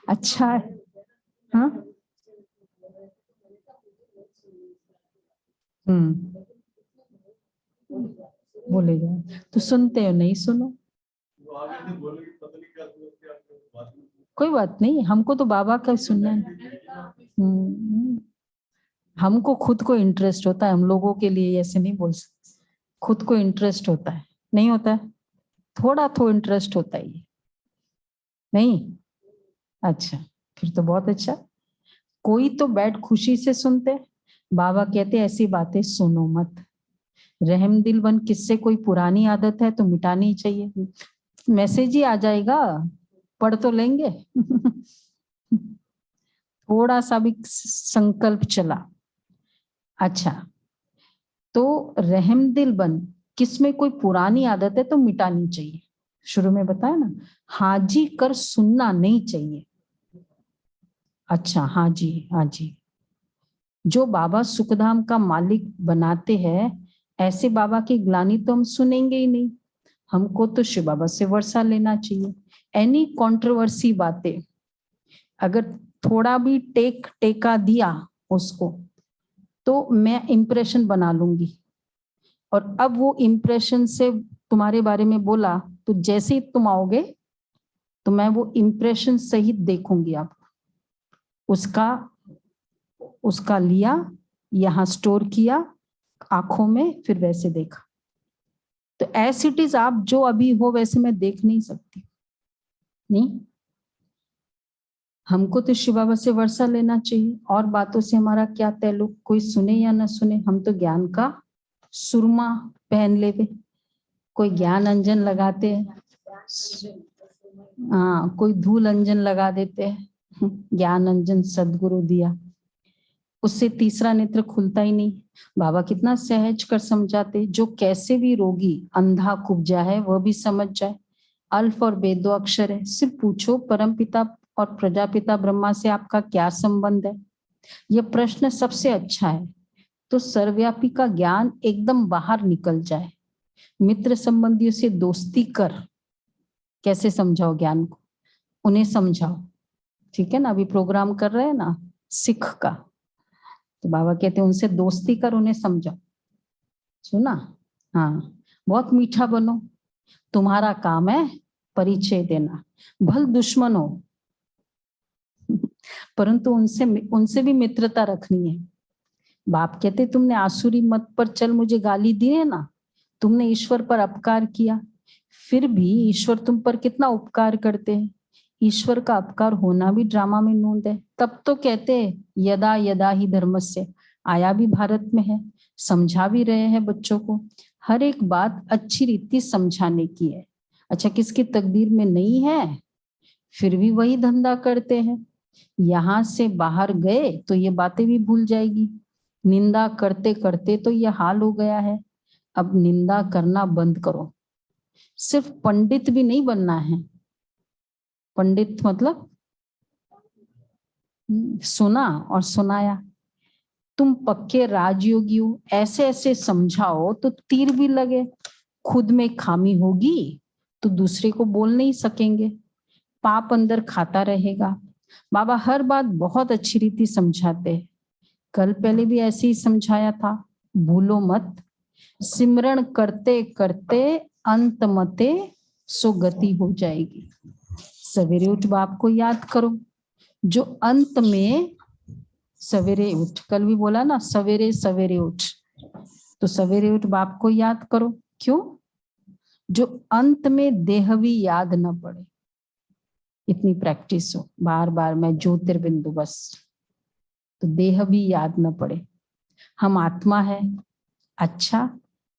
अच्छा है, हाँ बोले जाए तो सुनते हो नहीं सुनो, कोई बात नहीं, हमको तो बाबा का सुनना है। हमको खुद को इंटरेस्ट होता है, हम लोगों के लिए ऐसे नहीं बोल सकते, खुद को इंटरेस्ट होता है, नहीं होता है? थोड़ा तो इंटरेस्ट होता है ये नहीं? अच्छा, फिर तो बहुत अच्छा। कोई तो बैठ खुशी से सुनते। बाबा कहते ऐसी बातें सुनो मत, रहम दिल बन, किससे कोई पुरानी आदत है तो मिटानी चाहिए। मैसेज ही आ जाएगा, पढ़ तो लेंगे थोड़ा सा भी संकल्प चला। अच्छा, तो रहम दिल बन, किसमें कोई पुरानी आदत है तो मिटानी चाहिए। शुरू में बताया ना, हाजी कर सुनना नहीं चाहिए। अच्छा, हाँ जी, हाँ जी। जो बाबा सुखधाम का मालिक बनाते हैं, ऐसे बाबा की ग्लानि तो हम सुनेंगे ही नहीं। हमको तो शिव बाबा से वर्षा लेना चाहिए। एनी कंट्रोवर्सी बातें अगर थोड़ा भी टेका दिया उसको, तो मैं इंप्रेशन बना लूंगी, और अब वो इंप्रेशन से तुम्हारे बारे में बोला, तो जैसे ही तुम आओगे तो मैं वो इंप्रेशन सहित देखूंगी आपको। उसका लिया, यहाँ स्टोर किया आंखों में, फिर वैसे देखा। तो एज इट इज आप जो अभी हो वैसे मैं देख नहीं सकती, नहीं। हमको तो शिव बाबा से वर्षा लेना चाहिए, और बातों से हमारा क्या ताल्लुक, कोई सुने या ना सुने, हम तो ज्ञान का सुरमा पहन लेवे, कोई ज्ञान अंजन लगाते हैं, हाँ कोई धूल अंजन लगा देते हैं, ज्ञान अंजन सदगुरु दिया, उससे तीसरा नेत्र खुलता ही नहीं। बाबा कितना सहज कर समझाते, जो कैसे भी रोगी अंधा कुब्जा है वह भी समझ जाए, अल्फ और बेदो अक्षर है, सिर्फ पूछो परम पिता और प्रजापिता ब्रह्मा से आपका क्या संबंध है। यह प्रश्न सबसे अच्छा है, तो सर्वव्यापी का ज्ञान एकदम बाहर निकल जाए। मित्र संबंधियों से दोस्ती कर, कैसे समझाओ ज्ञान को, उन्हें समझाओ, ठीक है ना। अभी प्रोग्राम कर रहे हैं ना सिख का, तो बाबा कहते हैं उनसे दोस्ती कर, उन्हें समझाओ, सुना। हाँ, बहुत मीठा बनो, तुम्हारा काम है परिचय देना, भल दुश्मन हो परंतु उनसे भी मित्रता रखनी है। बाप कहते तुमने आसुरी मत पर चल मुझे गाली दी है ना, तुमने ईश्वर पर अपकार किया, फिर भी ईश्वर तुम पर कितना उपकार करते हैं। ईश्वर का अपकार होना भी ड्रामा में नोंद है। तब तो कहते यदा यदा ही धर्मस्य, आया भी भारत में है, समझा भी रहे हैं बच्चों को, हर एक बात अच्छी रीति समझाने की है। अच्छा, किसकी तकदीर में नहीं है, फिर भी वही धंधा करते हैं। यहां से बाहर गए तो ये बातें भी भूल जाएगी। निंदा करते करते तो ये हाल हो गया है। अब निंदा करना बंद करो। सिर्फ पंडित भी नहीं बनना है। पंडित मतलब सुना और सुनाया। तुम पक्के राजयोगी हो, ऐसे ऐसे समझाओ तो तीर भी लगे। खुद में खामी होगी तो दूसरे को बोल नहीं सकेंगे, पाप अंदर खाता रहेगा। बाबा हर बात बहुत अच्छी रीति समझाते हैं। कल पहले भी ऐसे ही समझाया था, भूलो मत, सिमरण करते करते अंत मते सो गति हो जाएगी। सवेरे उठ बाप को याद करो, जो अंत में सवेरे उठ, कल भी बोला ना सवेरे सवेरे उठ, तो सवेरे उठ बाप को याद करो। क्यों? जो अंत में देह भी याद न पड़े, इतनी प्रैक्टिस हो बार बार, मैं ज्योतिर्बिंदु बस, तो देह भी याद न पड़े। हम आत्मा है। अच्छा,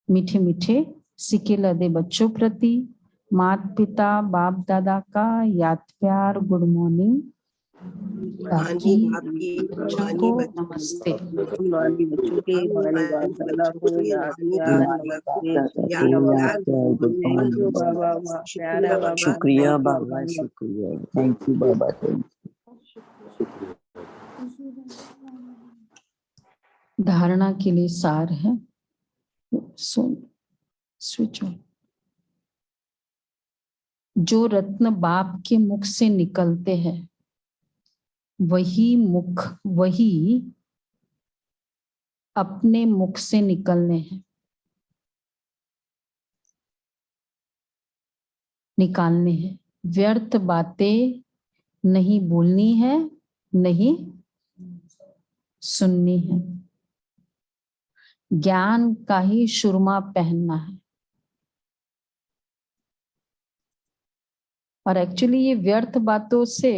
मीठे मीठे सिक्के लदे बच्चों प्रति माता पिता बाप दादा का याद प्यार, गुड मॉर्निंग। बच्चों को नमस्ते। शुक्रिया बाबा, शुक्रिया, thank you Baba, thank you. धारणा के लिए सार है, सुन, स्विच ऑन। जो रत्न बाप के मुख से निकलते हैं वही अपने मुख से निकलने हैं, निकालने हैं। व्यर्थ बातें नहीं बोलनी है, नहीं सुननी है। ज्ञान का ही सुरमा पहनना है। और एक्चुअली ये व्यर्थ बातों से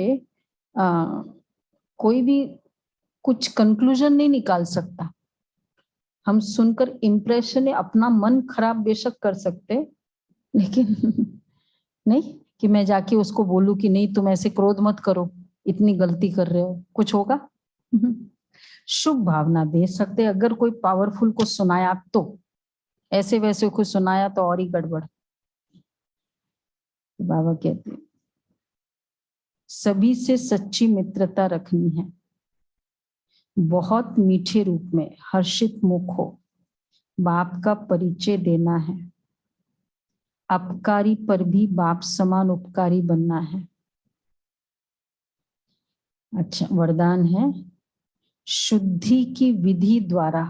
कोई भी कुछ कंक्लूजन नहीं निकाल सकता। हम सुनकर इम्प्रेशन, अपना मन खराब बेशक कर सकते, लेकिन नहीं कि मैं जाके उसको बोलूं कि नहीं तुम ऐसे क्रोध मत करो, इतनी गलती कर रहे हो, कुछ होगा? शुभ भावना दे सकते। अगर कोई पावरफुल को सुनाया तो, ऐसे वैसे कुछ सुनाया तो और ही गड़बड़। बाबा कहते हैं सभी से सच्ची मित्रता रखनी है, बहुत मीठे रूप में हर्षित मुख हो, बाप का परिचय देना है, अपकारी पर भी बाप समान उपकारी बनना है। अच्छा, वरदान है शुद्धि की विधि द्वारा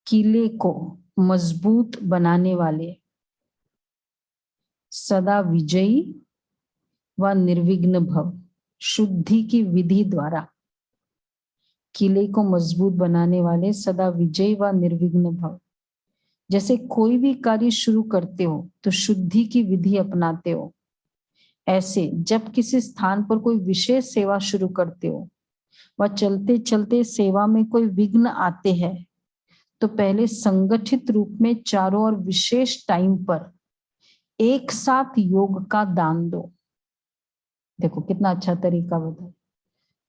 किले को मजबूत बनाने वाले सदा विजयी व निर्विघ्न भव। शुद्धि की विधि द्वारा किले को मजबूत बनाने वाले सदा विजयी व निर्विघ्न भव। जैसे कोई भी कार्य शुरू करते हो तो शुद्धि की विधि अपनाते हो, ऐसे जब किसी स्थान पर कोई विशेष सेवा शुरू करते हो व चलते चलते सेवा में कोई विघ्न आते हैं तो पहले संगठित रूप में चारों ओर विशेष टाइम पर एक साथ योग का दान दो। देखो कितना अच्छा तरीका बताया।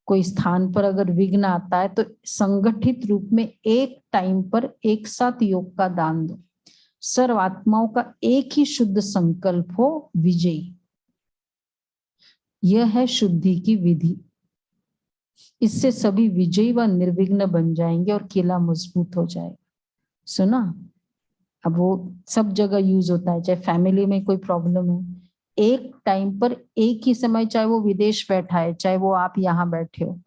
कोई स्थान पर अगर विघ्न आता है तो संगठित रूप में एक टाइम पर एक साथ योग का दान दो। सर्व आत्माओं का एक ही शुद्ध संकल्प हो विजयी। यह है शुद्धि की विधि। इससे सभी विजयी व निर्विघ्न बन जाएंगे और किला मजबूत हो जाएगा। सुना? अब वो सब जगह यूज होता है, चाहे फैमिली में कोई प्रॉब्लम है, एक टाइम पर एक ही समय, चाहे वो विदेश बैठा है चाहे वो आप यहाँ बैठे हो,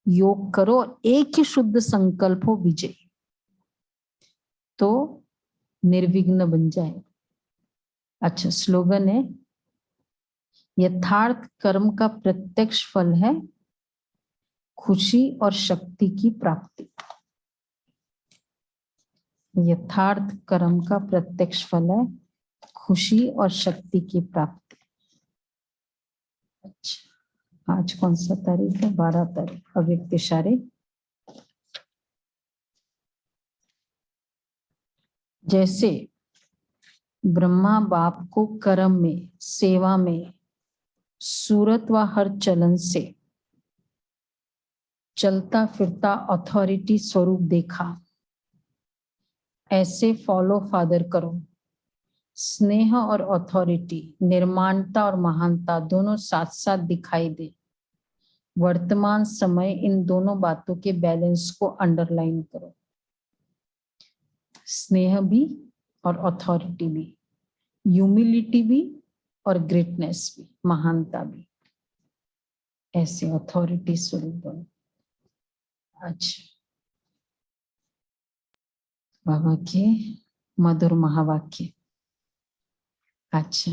योग करो, एक ही शुद्ध संकल्प हो विजय, तो निर्विघ्न बन जाए। अच्छा, स्लोगन है यथार्थ कर्म का प्रत्यक्ष फल है खुशी और शक्ति की प्राप्ति। यथार्थ कर्म का प्रत्यक्ष फल है खुशी और शक्ति की प्राप्ति। अच्छा, आज कौन सा तारीख है? 12 तारीख। अव्यक्त इशारे। जैसे ब्रह्मा बाप को कर्म में, सेवा में, सूरत व हर चलन से चलता फिरता अथॉरिटी स्वरूप देखा, ऐसे फॉलो फादर करो। स्नेह और अथॉरिटी, निर्माणता और महानता दोनों साथ साथ दिखाई दे। वर्तमान समय इन दोनों बातों के बैलेंस को अंडरलाइन करो। स्नेह भी और अथॉरिटी भी, ह्यूमिलिटी भी और ग्रेटनेस भी, महानता भी, ऐसे अथॉरिटी स्वरूप बनो। अच्छा, बाबा के मधुर महावाक्य। अच्छा,